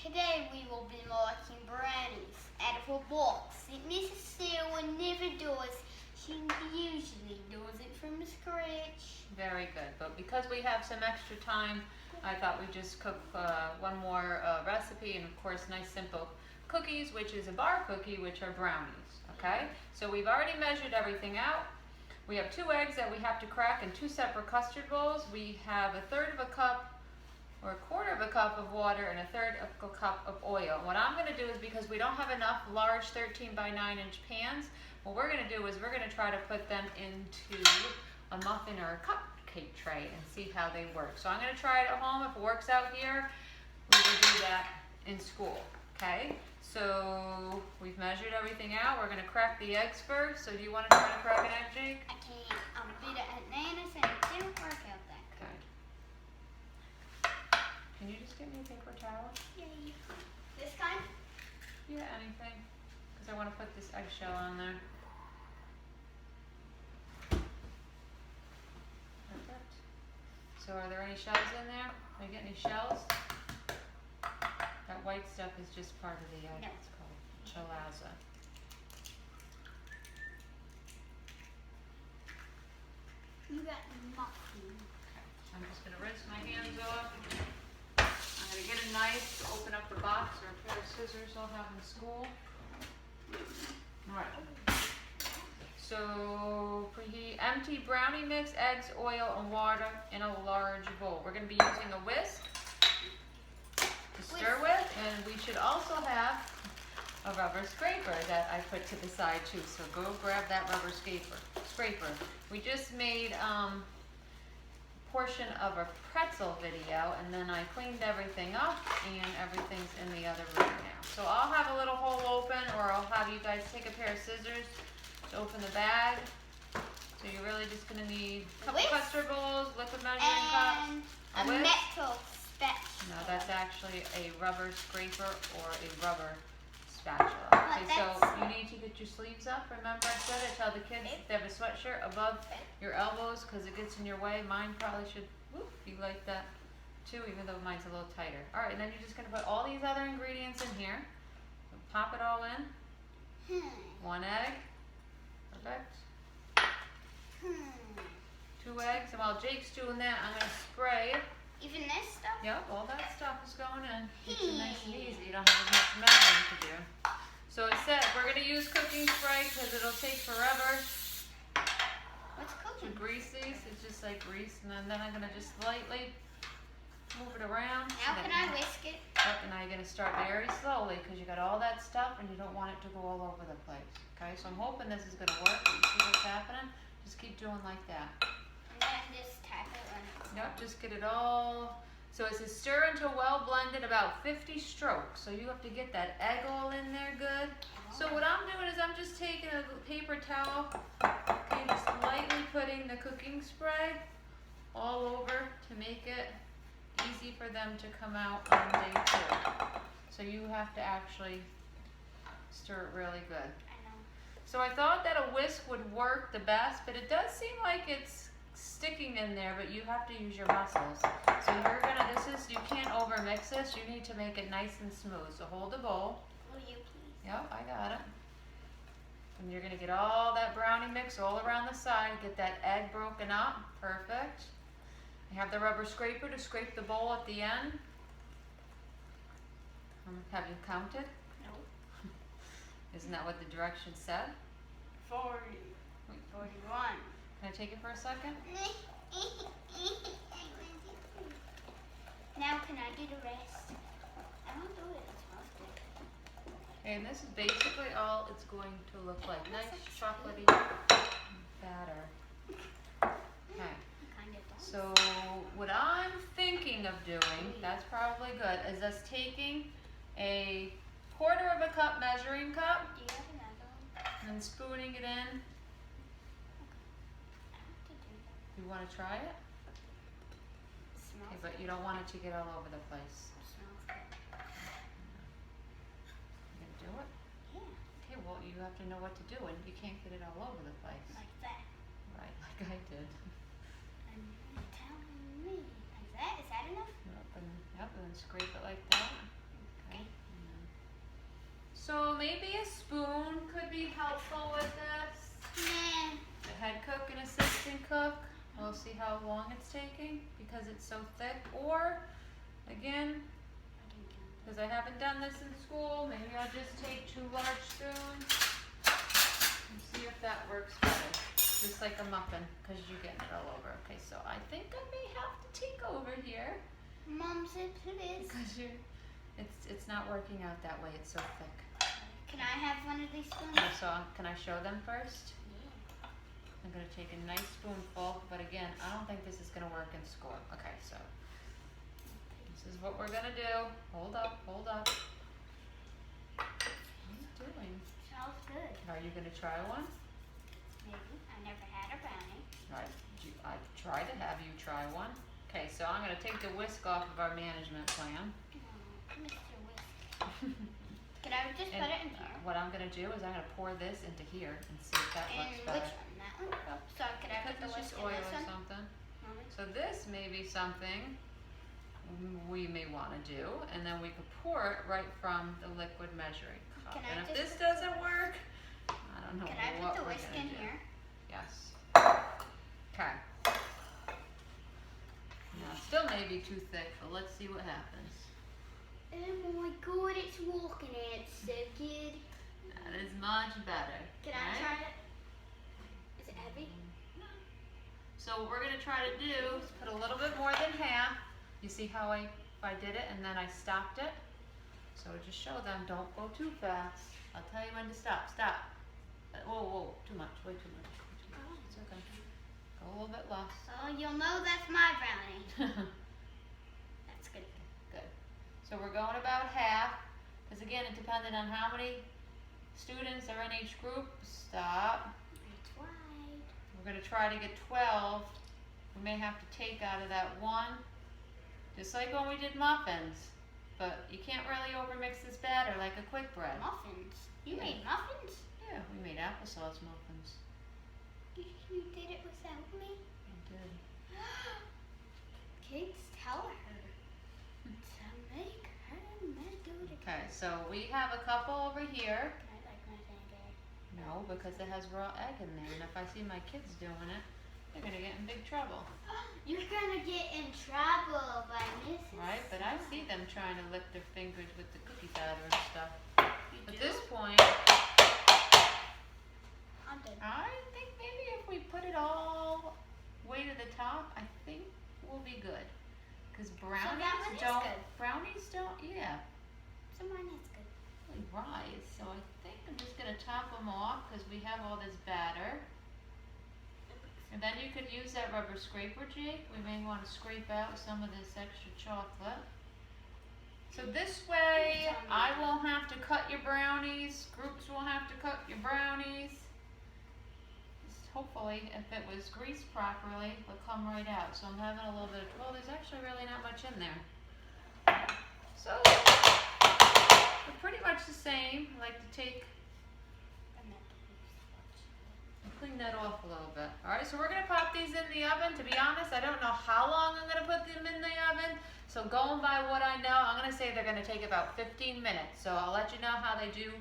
Today we will be making brownies out of a box that Mrs. Sarah never does. She usually does it from scratch. Very good, but because we have some extra time, I thought we'd just cook one more recipe, and of course nice simple cookies, which is a bar cookie, which are brownies, okay? So we've already measured everything out. We have 2 eggs that we have to crack in 2 separate custard bowls. We have 1/3 of a cup or 1/4 of a cup of water and 1/3 of a cup of oil. And what I'm going to do is, because we don't have enough large 13 by 9 inch pans, what we're going to do is we're going to try to put them into a muffin or a cupcake tray and see how they work. So I'm going to try it at home. If it works out here, we will do that in school, okay? So we've measured everything out. We're going to crack the eggs first. So do you want to try to crack an egg, Jake? I can't. I'm better at nanas and it didn't work out that good. Okay. Can you just get me a paper towel? Yay. This kind? Yeah, anything. Because I want to put this eggshell on there. Perfect. So are there any shells in there? Are you getting any shells? That white stuff is just part of the egg. No. It's called chalaza. You got nothing. Okay. I'm just going to rinse my hands off. I'm going to get a knife to open up the box, or a pair of scissors I'll have in school. Alright. So preheat, empty brownie mix, eggs, oil, and water in a large bowl. We're going to be using a whisk to stir with, and we should also have a rubber scraper that I put to the side too. So go grab that rubber scraper. We just made portion of a pretzel video, and then I cleaned everything up, and everything's in the other room now. So I'll have a little hole open, or I'll have you guys take a pair of scissors to open the bag. So you're really just going to need a couple custard bowls, liquid measuring cup, a metal spatula. No, that's actually a rubber scraper or a rubber spatula. Okay, so you need to get your sleeves up. Remember I said I tell the kids if they have a sweatshirt above your elbows because it gets in your way. Mine probably should be like that too, even though mine's a little tighter. All right, and then you're just going to put all these other ingredients in here. So pop it all in. 1 egg. Perfect. 2 eggs. And while Jake's doing that, I'm going to spray. Even this stuff? Yep, all that stuff is going in. Keeps it nice and easy. You don't have as much measuring to do. So it said we're going to use cooking spray because it'll take forever What's to cooking? grease these. It's just like grease, and then I'm going to just lightly move it around. Now can I whisk it? Yep, and now you're going to start very slowly because you got all that stuff and you don't want it to go all over the place. Okay, so I'm hoping this is going to work. You see what's happening? Just keep doing like that. And then just tap it when it's Yep, just get it all. So it says stir until well blended, about 50 strokes. So you have to get that egg all in there good. So what I'm doing is I'm just taking a paper towel, okay, just lightly putting the cooking spray all over to make it easy for them to come out on day 2. So you have to actually stir it really good. I know. So I thought that a whisk would work the best, but it does seem like it's sticking in there, but you have to use your muscles. So you can't over mix this, you need to make it nice and smooth. So hold the bowl. Will you please? Yep, I got it. And you're gonna get all that brownie mix all around the side, get that egg broken up, perfect. You have the rubber scraper to scrape the bowl at the end. Have you counted? No. Isn't that what the directions said? 40. 41. Can I take it for a second? Now can I do the rest? I don't do it. It smells good. Okay, and this is basically all it's going to look like. Nice chocolatey batter. Okay. Kind of does. So what I'm thinking of doing, that's probably good, is us taking a 1/4 of a cup measuring cup Do you have another one? and then spooning it in. I have to do that. You want to try it? It smells Okay, but you don't want it to get all over the place. It smells good. You gonna do it? Yeah. Okay, well you have to know what to do, and you can't get it all over the place. Like that. Right, like I did. And you're telling me. Like that? Is that enough? Yep, and then scrape it like that. Okay. maybe a spoon could be helpful with this. Nah. The head cook and assistant cook. We'll see how long it's taking because it's so thick. Or, again, because I haven't done this in school, maybe I'll just take 2 large spoons and see if that works better. Just like a muffin, because you're getting it all over. Okay, so I think I may have to take over here. Mom said please. Because it's not working out that way. It's so thick. Can I have one of these spoons? So can I show them first? Yeah. I'm gonna take a nice spoonful, but again, I don't think this is gonna work in school. Okay, so this is what we're gonna do. Hold up, hold up. What are you doing? Smells good. Are you gonna try one? Maybe. I never had a brownie. Right. I tried to have you try one. Okay, so I'm gonna take the whisk off of our management plan. Oh, Mr. Whisk. Can I just And put it in here? what I'm gonna do is I'm gonna pour this into here and see if that And looks which better. one? That one? Oh, so can I put the Because it's whisk just in oil this or one? something. Mommy? So this may be something we may want to do, and then we could pour it right from the liquid measuring cup. Can I And if just this doesn't work, I don't know Can I what put the we're whisk gonna in do. here? Yes. Okay. Now, still may be too thick, but let's see what happens. Oh my god, it's walking and it's so good. That is much better. Can I right? try it? Is it heavy? So what we're gonna try to do is put a little bit more than half. You see how I did it and then I stopped it? So just show them, don't go too fast. I'll tell you when to stop. Stop. Whoa, whoa, too much, way too much. It's okay. Go a little bit less. Oh, you'll know that's my brownie. That's good. Good. So we're going about half, because again, it depended on how many students are in each group. Stop. It's wide. We're gonna try to get 12. We may have to take out of that one, just like when we did muffins. But you can't really overmix this batter like a quick bread. Muffins? You Yeah. made muffins? Yeah, we made applesauce muffins. You did it without me? I did. Kids, tell her to make her do it. Okay, so we have a couple over here. Can I like my finger? No, because it has raw egg in there, and if I see my kids doing it, they're gonna get in big trouble. You're gonna get in trouble by Mrs. Right? But I see them trying to lick their fingers with the cookie batter and stuff. You At do? this point, I'm done. I think maybe if we put it all way to the top, I think we'll be good. Because brownies that one is don't, good. brownies don't, yeah, So mine is good. really rise. So I think I'm just gonna top them off because we have all this batter. And then you could use that rubber scraper, Jake. We may want to scrape out some of this extra chocolate. So this way, I won't have to cut your brownies. Groups won't have to cut your brownies. Just hopefully, if it was greased properly, it'll come right out. So I'm having a little bit of, well, there's actually really not much in there. So, they're pretty much the same. I like to take clean that off a little bit. Alright, so we're going to pop these in the oven. To be honest, I don't know how long I'm going to put them in the oven. So going by what I know, I'm going to say they're going to take about 15 minutes. So I'll let you know how they do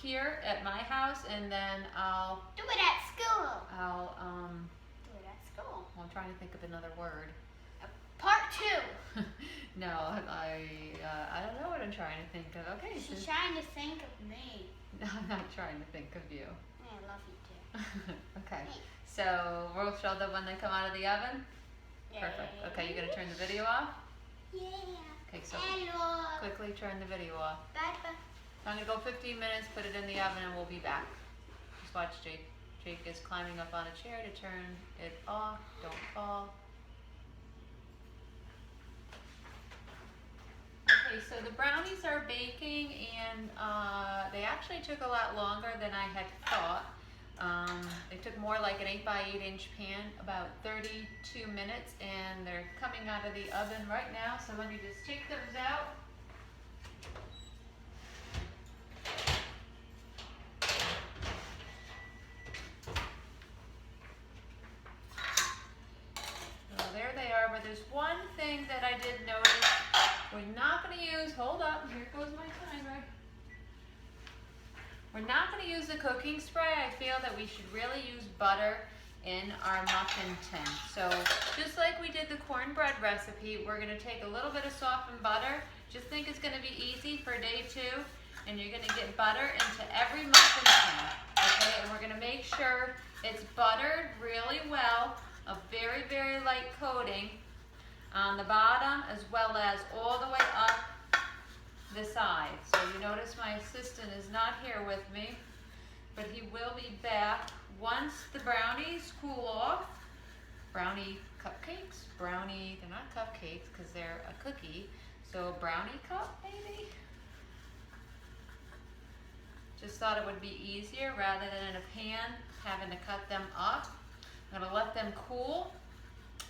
here at my house, and then I'll Do it at school. Do it at school. well, I'm trying to think of another word. Part 2. No, I don't know what I'm trying to think of. Okay, She's so, trying to think of me. I'm not trying to think of you. I love you too. Okay, so we'll show them when they come out of the oven. Yeah. Perfect. Okay, you're gonna turn the video off? Yeah. Okay, so Hello. quickly turn the video off. Bye-bye. I'm gonna go 15 minutes, put it in the oven, and we'll be back. Just watch Jake. Jake is climbing up on a chair to turn it off. Don't fall. Okay, so the brownies are baking, and they actually took a lot longer than I had thought. They took more like an 8x8 inch pan, about 32 minutes, and they're coming out of the oven right now. So let me just take those out. So there they are, but there's one thing that I did notice. We're not going to use, hold up, here goes my timer. We're not going to use the cooking spray. I feel that we should really use butter in our muffin tin. So just like we did the cornbread recipe, we're going to take a little bit of softened butter. Just think it's going to be easy for day 2, and you're going to get butter into every muffin tin. Okay, and we're going to make sure it's buttered really well, a very, very light coating on the bottom as well as all the way up the side. So you notice my assistant is not here with me, but he will be back once the brownies cool off. Brownie cupcakes? Brownie, they're not cupcakes because they're a cookie. So brownie cup maybe? Just thought it would be easier rather than in a pan having to cut them up. I'm going to let them cool.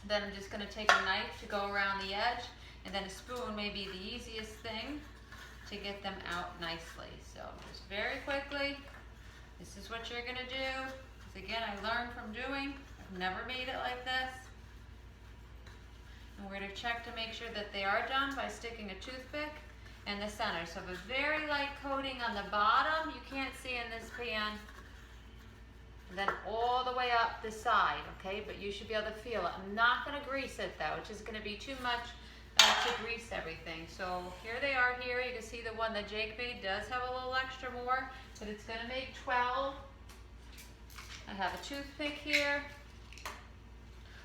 Then I'm just going to take a knife to go around the edge, and then a spoon may be the easiest thing to get them out nicely. So just very quickly, this is what you're going to do. Because again, I learned from doing. I've never made it like this. And we're going to check to make sure that they are done by sticking a toothpick in the center. So a very light coating on the bottom, you can't see in this pan. And then all the way up the side, okay? But you should be able to feel it. I'm not going to grease it though, which is going to be too much to grease everything. So here they are here. You can see the one that Jake made does have a little extra more, but it's going to make 12. I have a toothpick here.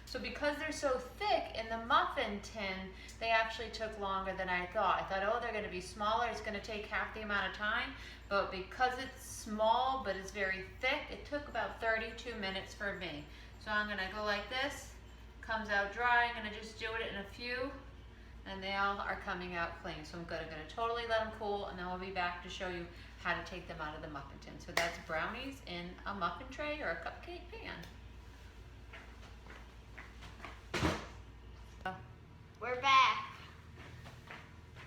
So because they're so thick in the muffin tin, they actually took longer than I thought. I thought, oh, they're going to be smaller. It's going to take half the amount of time. But because it's small, but it's very thick, it took about 32 minutes for me. So I'm going to go like this. Comes out dry. I'm going to just do it in a few. And they all are coming out clean. So I'm going to totally let them cool, and then we'll be back to show you how to take them out of the muffin tin. So that's brownies in a muffin tray or a cupcake pan. We're back.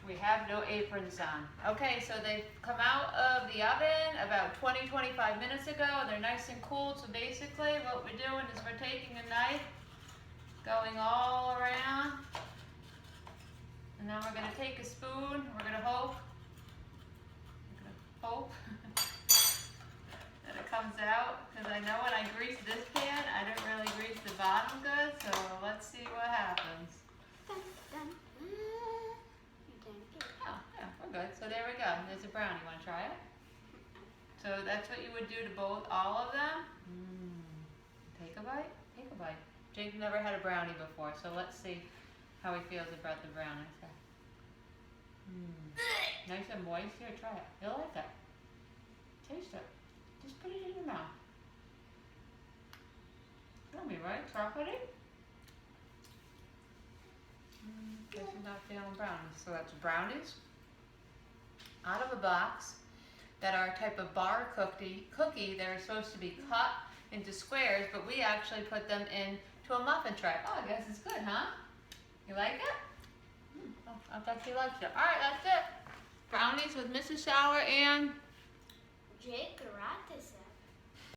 We have no aprons on. Okay, so they've come out of the oven about 20-25 minutes ago, and they're nice and cool. So basically what we're doing is we're taking a knife, going all around, and then we're going to take a spoon. We're going to hope that it comes out, because I know when I grease this pan, I didn't really grease the bottom good, so let's see what happens. Dun, dun. Oh, yeah, we're good. So there we go. There's a brownie. Want to try it? So that's what you would do to all of them. Take a bite. Take a bite. Jake never had a brownie before, so let's see how he feels about the brownies. Nice and moist. Here, try it. You'll like that. Taste it. Just put it in your mouth. Tell me, right? Chocolatey? Guess I'm not feeling brownies. So that's brownies out of a box that are a type of bar cookie. They're supposed to be cut into squares, but we actually put them into a muffin tray. Oh, I guess it's good, huh? You like it? Oh, I bet he likes it. All right, that's it. Brownies with Mrs. Shower and Jake Garatis.